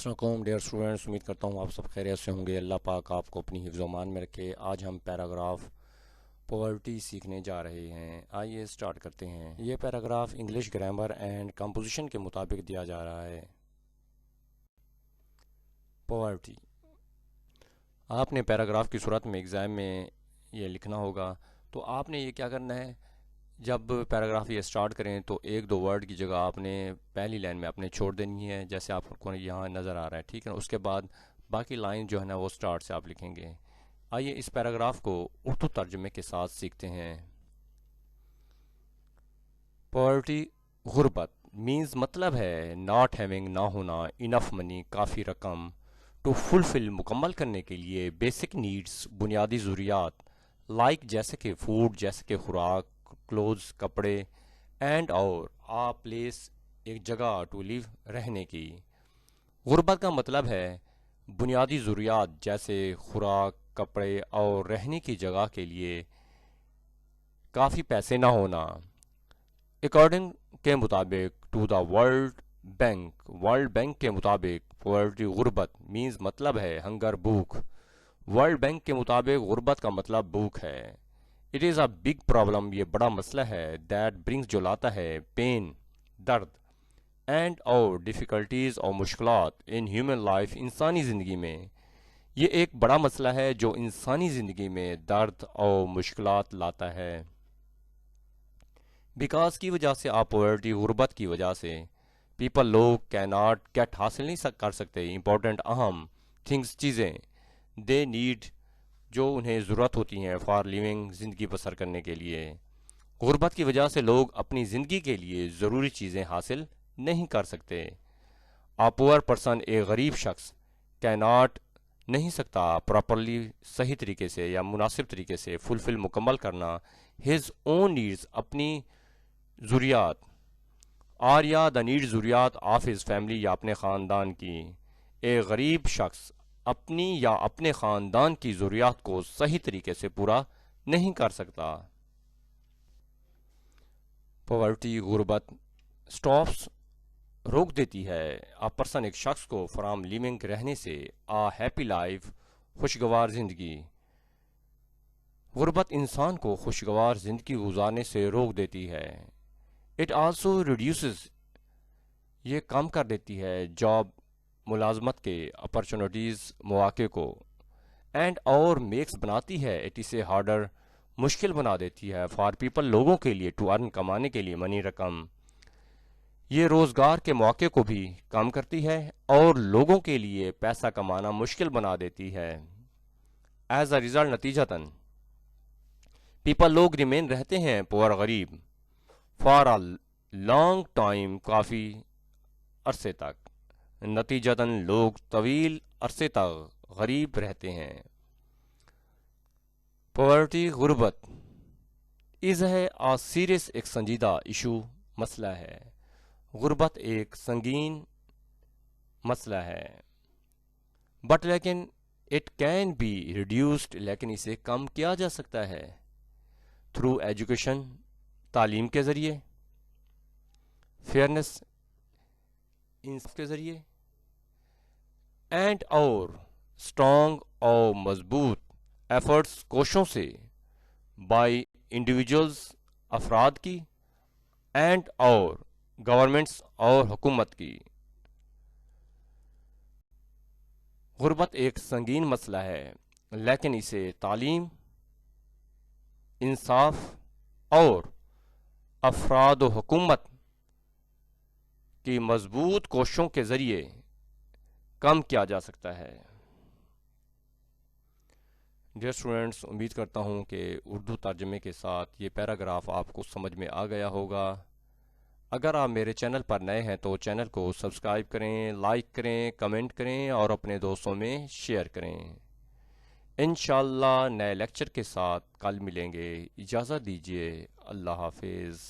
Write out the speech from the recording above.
السلام علیکم dear students, امید کرتا ہوں آپ سب خیریت سے ہوں گے۔ اللہ پاک آپ کو اپنی حفظ و امان میں رکھے۔ آج ہم پیراگراف پاورٹی سیکھنے جا رہے ہیں۔ آئیے سٹارٹ کرتے ہیں۔ یہ paragraph English grammar and composition کے مطابق دیا جا رہا ہے۔ پاورٹی آپ نے پیراگراف کی صورت میں ایگزام میں یہ لکھنا ہوگا، تو آپ نے یہ کیا کرنا ہے، جب پیراگراف یہ سٹارٹ کریں تو ایک دو ورڈ کی جگہ آپ نے پہلی لائن میں اپنے چھوڑ دینی ہے، جیسے آپ کو یہاں نظر آ رہا ہے، ٹھیک ہے نا۔ اس کے بعد باقی لائن جو ہے نا وہ سٹارٹ سے آپ لکھیں گے۔ آئیے اس پیراگراف کو اردو ترجمے کے ساتھ سیکھتے ہیں۔ پاورٹی غربت مینز مطلب ہے ناٹ ہیونگ، نہ ہونا، انف منی کافی رقم، ٹو فلفل مکمل کرنے کے لیے، بیسک نیڈس بنیادی ضروریات، لائک جیسے کہ فوڈ جیسے کہ خوراک، کلوز کپڑے، اینڈ اور آ پلیس ایک جگہ، ٹو لیو رہنے کی۔ غربت کا مطلب ہے بنیادی ضروریات جیسے خوراک، کپڑے اور رہنے کی جگہ کے لیے کافی پیسے نہ ہونا۔ اکارڈنگ کے مطابق ٹو دا ورلڈ بینک کے مطابق پاورٹی غربت مینز مطلب ہے ہنگر بھوک۔ ورلڈ بینک کے مطابق غربت کا مطلب بھوک ہے۔ It is a big problem, یہ بڑا مسئلہ ہے، دیٹ برنگز جو لاتا ہے، پین درد، اینڈ اور ڈیفیکلٹیز اور مشکلات، ان ہیومن لائف انسانی زندگی میں۔ یہ ایک بڑا مسئلہ ہے جو انسانی زندگی میں درد اور مشکلات لاتا ہے۔ بیکاز کی وجہ سے، آپ پاورٹی غربت کی وجہ سے، پیپل لوگ کی ناٹ گیٹ حاصل نہیں کر سکتے امپورٹنٹ اہم تھنگس چیزیں، دے نیڈ جو انہیں ضرورت ہوتی ہیں، فار لیونگ زندگی بسر کرنے کے لیے۔ غربت کی وجہ سے لوگ اپنی زندگی کے لیے ضروری چیزیں حاصل نہیں کر سکتے۔ آ پور پرسن ایک غریب شخص کی ناٹ نہیں سکتا پراپرلی صحیح طریقے سے یا مناسب طریقے سے فلفل مکمل کرنا ہز اون نیڈز اپنی ضروریات، اور یا دا نیڈ ضروریات آف ہز فیملی یا اپنے خاندان کی۔ ایک غریب شخص اپنی یا اپنے خاندان کی ضروریات کو صحیح طریقے سے پورا نہیں کر سکتا۔ پاورٹی غربت سٹاپس روک دیتی ہے آ پرسن ایک شخص کو فرام لیونگ رہنے سے، آ ہیپی لائف خوشگوار زندگی۔ غربت انسان کو خوشگوار زندگی گزارنے سے روک دیتی ہے۔ اٹ آلسو ریڈیوسز یہ کم کر دیتی ہے جاب ملازمت کے اپرچونٹیز مواقع کو، اینڈ اور میکس بناتی ہے اٹ اسے ہارڈر مشکل بنا دیتی ہے فار پیپل لوگوں کے لیے ٹو ارن کمانے کے لیے منی رقم۔ یہ روزگار کے مواقع کو بھی کم کرتی ہے اور لوگوں کے لیے پیسہ کمانا مشکل بنا دیتی ہے۔ ایز اے ریزلٹ نتیجتاً پیپل لوگ ریمین رہتے ہیں پور غریب فار اے لانگ ٹائم کافی عرصے تک۔ نتیجتاً لوگ طویل عرصے تک غریب رہتے ہیں۔ پاورٹی غربت از ہے آ سیریس ایک سنجیدہ ایشو مسئلہ ہے۔ غربت ایک سنگین مسئلہ ہے، بٹ لیکن اٹ کین بی ریڈیوسڈ لیکن اسے کم کیا جا سکتا ہے، تھرو ایجوکیشن تعلیم کے ذریعے، فیئرنس انصاف کے ذریعے، اینڈ اور اسٹرانگ اور مضبوط ایفرٹس کوششوں سے، بائی انڈیویجولز افراد کی، اینڈ اور گورنمنٹس اور حکومت کی۔ غربت ایک سنگین مسئلہ ہے، لیکن اسے تعلیم، انصاف اور افراد و حکومت کی مضبوط کوششوں کے ذریعے کم کیا جا سکتا ہے۔ ڈیئر اسٹوڈنٹس، امید کرتا ہوں کہ اردو ترجمے کے ساتھ یہ پیراگراف آپ کو سمجھ میں آ گیا ہوگا۔ اگر آپ میرے چینل پر نئے ہیں تو چینل کو سبسکرائب کریں، لائک کریں، کمنٹ کریں اور اپنے دوستوں میں شیئر کریں۔ انشاءاللہ نئے لیکچر کے ساتھ کل ملیں گے۔ اجازت دیجیے، اللہ حافظ۔